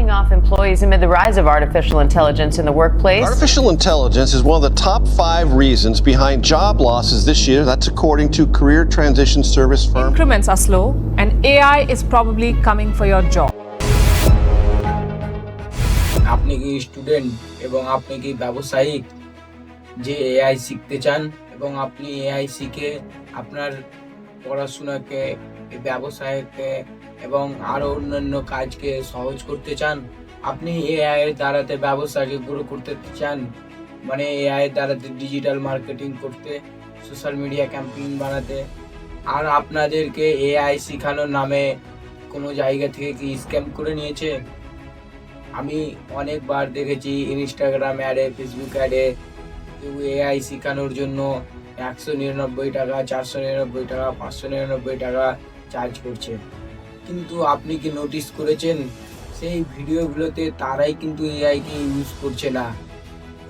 laying off employees amid the rise of artificial intelligence in the workplace. Artificial intelligence is one of the top 5 reasons behind job losses this year. That's according to career transition service firm. Increments are slow, and AI is probably coming for your job. আপনি কি student এবং আপনি কি ব্যবসায়িক যে AI শিখতে চান এবং আপনি এআই শিখে আপনার পড়াশোনাকে ব্যবসায়কে এবং আরো অন্যান্য কাজকে সহজ করতে চান? আপনি এআই এর দ্বারাতে ব্যবসাকে গ্রো করতে চান, মানে এআই এর দ্বারাতে ডিজিটাল মার্কেটিং করতে, সোশ্যাল মিডিয়া ক্যাম্পেইন বানাতে, আর আপনাদেরকে এআই শেখানোর নামে কোনো জায়গা থেকে কি স্ক্যাম করে নিয়েছে? আমি অনেকবার দেখেছি ইনস্টাগ্রাম অ্যাডে, ফেসবুক অ্যাডে কেউ এআই শেখানোর জন্য 199 টাকা, 499 টাকা, 599 টাকা চার্জ করছে। কিন্তু আপনি কি নোটিস করেছেন সেই ভিডিওগুলোতে তারাই কিন্তু এআইকে ইউজ করছে না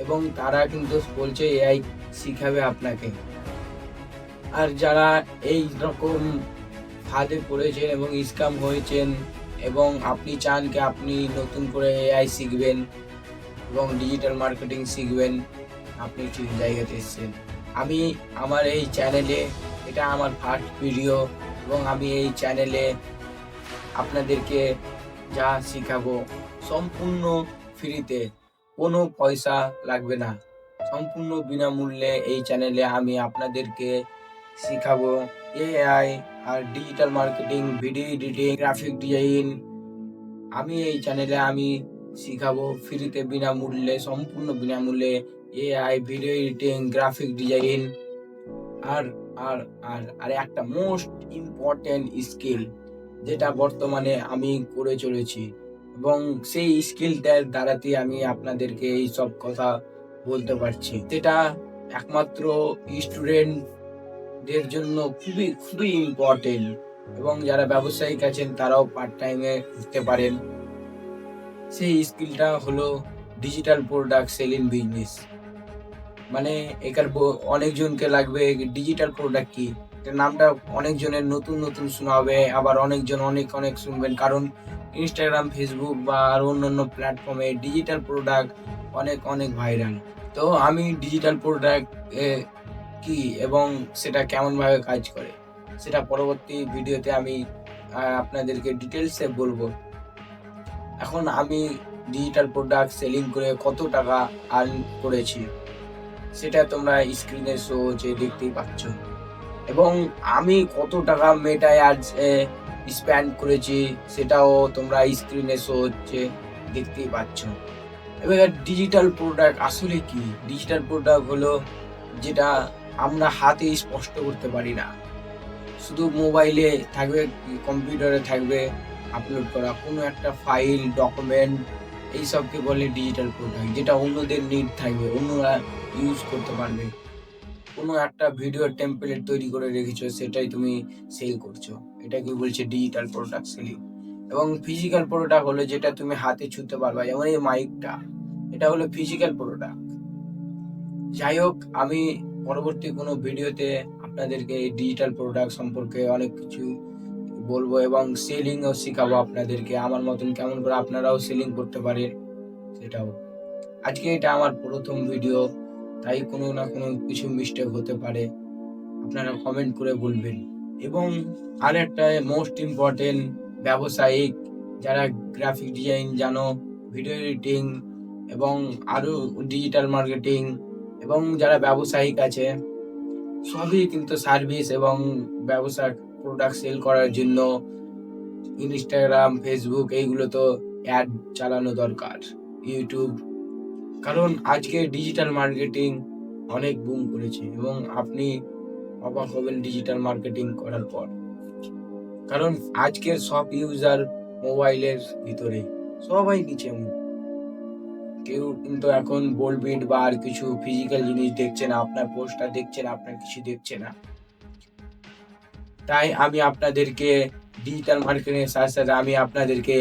এবং তারা কিন্তু বলছে এআই শিখাবে আপনাকে। আর যারা এই রকম ফাঁদে পড়েছেন এবং স্ক্যাম হয়েছেন এবং আপনি চান কি আপনি নতুন করে এআই শিখবেন এবং ডিজিটাল মার্কেটিং শিখবেন, আপনি ঠিক জায়গাতে এসেছেন। আমি আমার এই চ্যানেলে, এটা আমার ফার্স্ট ভিডিও এবং আমি এই চ্যানেলে আপনাদেরকে যা শেখাবো সম্পূর্ণ ফ্রিতে, কোনো পয়সা লাগবে না, সম্পূর্ণ বিনামূল্যে এই চ্যানেলে আমি আপনাদেরকে শেখাবো এআই আর digital marketing, video editing, graphic design. আমি এই চ্যানেলে আমি শেখাবো ফ্রিতে, বিনামূল্যে, সম্পূর্ণ বিনামূল্যে AI, video editing, graphic design আর আর আর আর একটা মোস্ট ইম্পর্টেন্ট স্কিল যেটা বর্তমানে আমি করে চলেছি এবং সেই স্কিলটার দ্বারাতে আমি আপনাদেরকে এই সব কথা বলতে পারছি, যেটা একমাত্র স্টুডেন্টদের জন্য খুবই খুবই ইম্পর্টেন্ট এবং যারা ব্যবসায়িক আছেন তারাও পার্ট টাইমে করতে পারেন। সেই স্কিলটা হলো ডিজিটাল প্রোডাক্ট সেলিং বিজনেস। মানে এখানে অনেকজনকে লাগবে ডিজিটাল প্রোডাক্ট কি, এটার নামটা অনেকজনের নতুন নতুন শোনা হবে, আবার অনেকজন অনেক অনেক শুনবেন, কারণ ইনস্টাগ্রাম, ফেসবুক বা আর অন্যান্য প্ল্যাটফর্মে ডিজিটাল প্রোডাক্ট অনেক অনেক ভাইরাল। তো আমি ডিজিটাল প্রোডাক্ট কি এবং সেটা কেমনভাবে কাজ করে সেটা পরবর্তী ভিডিওতে আমি আপনাদেরকে ডিটেলসে বলবো। এখন আমি ডিজিটাল প্রোডাক্ট সেলিং করে কত টাকা আর্ন করেছি সেটা তোমরা স্ক্রিনে শো হচ্ছে দেখতেই পাচ্ছ, এবং আমি কত টাকা মেটায় আজ স্পেন্ড করেছি সেটাও তোমরা স্ক্রিনে শো হচ্ছে দেখতেই পাচ্ছ। এবার ডিজিটাল প্রোডাক্ট আসলে কি? ডিজিটাল প্রোডাক্ট হলো যেটা আমরা হাতে স্পষ্ট করতে পারি না, শুধু মোবাইলে থাকবে, কম্পিউটারে থাকবে আপলোড করা কোনো একটা ফাইল, ডকুমেন্ট, এইসবকে বলে ডিজিটাল প্রোডাক্ট, যেটা অন্যদের নিড থাকবে, অন্যরা ইউজ করতে পারবে। কোনো একটা ভিডিও টেমপ্লেট তৈরি করে রেখেছো, সেটাই তুমি সেল করছো, এটাকে বলছে ডিজিটাল প্রোডাক্ট সেলিং। এবং ফিজিক্যাল প্রোডাক্ট হলো যেটা তুমি হাতে ছুঁতে পারবা, যেমন এই মাইকটা, এটা হলো ফিজিক্যাল প্রোডাক্ট। যাই হোক, আমি পরবর্তী কোনো ভিডিওতে আপনাদেরকে এই ডিজিটাল প্রোডাক্ট সম্পর্কে অনেক কিছু বলবো এবং সেলিংও শেখাবো আপনাদেরকে, আমার মতন কেমন করে আপনারাও সেলিং করতে পারেন সেটাও। আজকে এটা আমার প্রথম ভিডিও, তাই কোনো না কোনো কিছু মিস্টেক হতে পারে, আপনারা কমেন্ট করে বলবেন। এবং আর একটা মোস্ট ইম্পর্টেন্ট, ব্যবসায়িক যারা গ্রাফিক ডিজাইন জানো, ভিডিও এডিটিং এবং আরো ডিজিটাল মার্কেটিং, এবং যারা ব্যবসায়িক আছে সবই কিন্তু সার্ভিস এবং ব্যবসা প্রোডাক্ট সেল করার জন্য ইনস্টাগ্রাম, ফেসবুক এইগুলো তো অ্যাড চালানো দরকার, ইউটিউব, কারণ আজকে ডিজিটাল মার্কেটিং অনেক বুম করেছে এবং আপনি অবাক হবেন ডিজিটাল মার্কেটিং করার পর, কারণ আজকের সব ইউজার মোবাইলের ভিতরে, সবাই নিচে মুখ, কেউ কিন্তু এখন বোল্ড বা আর কিছু ফিজিক্যাল জিনিস দেখছে না, আপনার পোস্টার দেখছে না, আপনার কিছু দেখছে না। তাই আমি আপনাদেরকে ডিজিটাল মার্কেটিং এর সাথে সাথে আমি আপনাদেরকে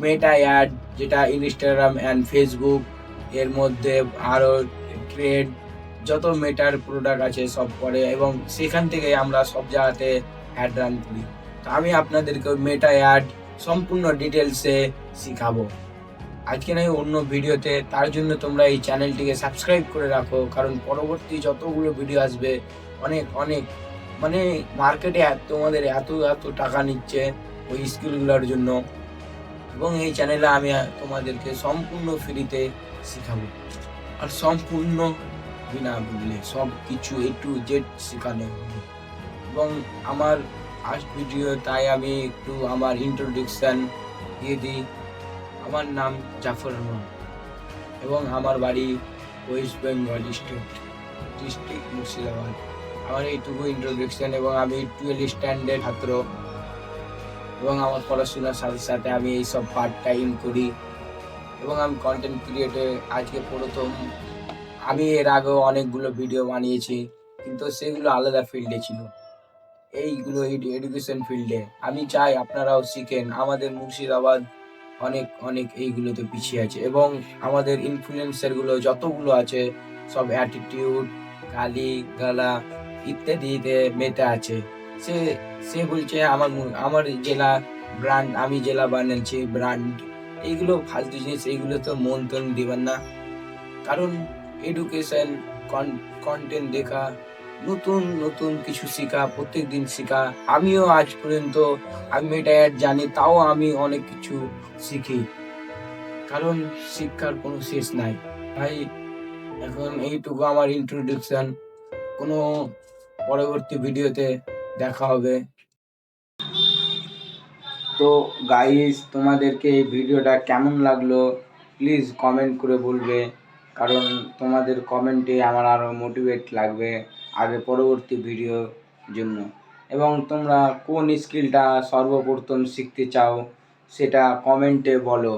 মেটা অ্যাড, যেটা ইনস্টাগ্রাম অ্যান্ড ফেসবুক এর মধ্যে আরো ট্রেড, যত মেটার প্রোডাক্ট আছে সব করে, এবং সেখান থেকে আমরা সব জায়গাতে অ্যাড রান করি। তো আমি আপনাদেরকে মেটা অ্যাড সম্পূর্ণ ডিটেলসে শিখাবো। আজকে নয় অন্য ভিডিওতে, তার জন্য তোমরা এই চ্যানেলটিকে সাবস্ক্রাইব করে রাখো, কারণ পরবর্তী যতগুলো ভিডিও আসবে অনেক অনেক মানে মার্কেটে তোমাদের এত টাকা নিচ্ছে ওই স্কিলগুলোর জন্য, এবং এই চ্যানেলে আমি তোমাদেরকে সম্পূর্ণ ফ্রিতে শেখাবো, আর সম্পূর্ণ বিনামূল্যে সব কিছু A to Z শেখানো হবে। এবং আমার ফার্স্ট ভিডিও, তাই আমি একটু আমার ইন্ট্রোডাকশন দিয়ে দিই। আমার নাম জাফর রহমান এবং আমার বাড়ি West Bengal state, district Murshidabad. আমার এইটুকু ইন্ট্রোডাকশন, এবং আমি 12 স্ট্যান্ডার্ড ছাত্র, এবং আমার পড়াশোনার সাথে সাথে আমি এইসব পার্ট টাইম করি, এবং আমি কন্টেন্ট ক্রিয়েটর। আজকে প্রথম, আমি এর আগেও অনেকগুলো ভিডিও বানিয়েছি, কিন্তু সেগুলো আলাদা ফিল্ডে ছিল, এইগুলো এডুকেশন ফিল্ডে। আমি চাই আপনারাও শিখেন। আমাদের মুর্শিদাবাদ অনেক অনেক এইগুলোতে পিছিয়ে আছে, এবং আমাদের ইনফ্লুয়েন্সারগুলো যতগুলো আছে সব অ্যাটিটিউড, গালি গালা ইত্যাদিতে মেতে আছে। সে সে বলছে আমার জেলা ব্র্যান্ড, আমি জেলা বানিয়েছি ব্র্যান্ড। এইগুলো ফালতু জিনিস, এইগুলো তো মন টন দিবেন না, কারণ এডুকেশন, কন্টেন্ট দেখা, নতুন নতুন কিছু শেখা, প্রত্যেক দিন শেখা। আমিও আজ পর্যন্ত আমি এটা জানি, তাও আমি অনেক কিছু শিখি, কারণ শিক্ষার কোনো শেষ নাই ভাই। এখন এইটুকু আমার ইন্ট্রোডাকশন, কোনো পরবর্তী ভিডিওতে দেখা হবে। তো গাইস, তোমাদেরকে এই ভিডিওটা কেমন লাগলো প্লিজ কমেন্ট করে বলবে, কারণ তোমাদের কমেন্টে আমার আরও মোটিভেট লাগবে আগে পরবর্তী ভিডিওর জন্য। এবং তোমরা কোন স্কিলটা সর্বপ্রথম শিখতে চাও সেটা কমেন্টে বলো।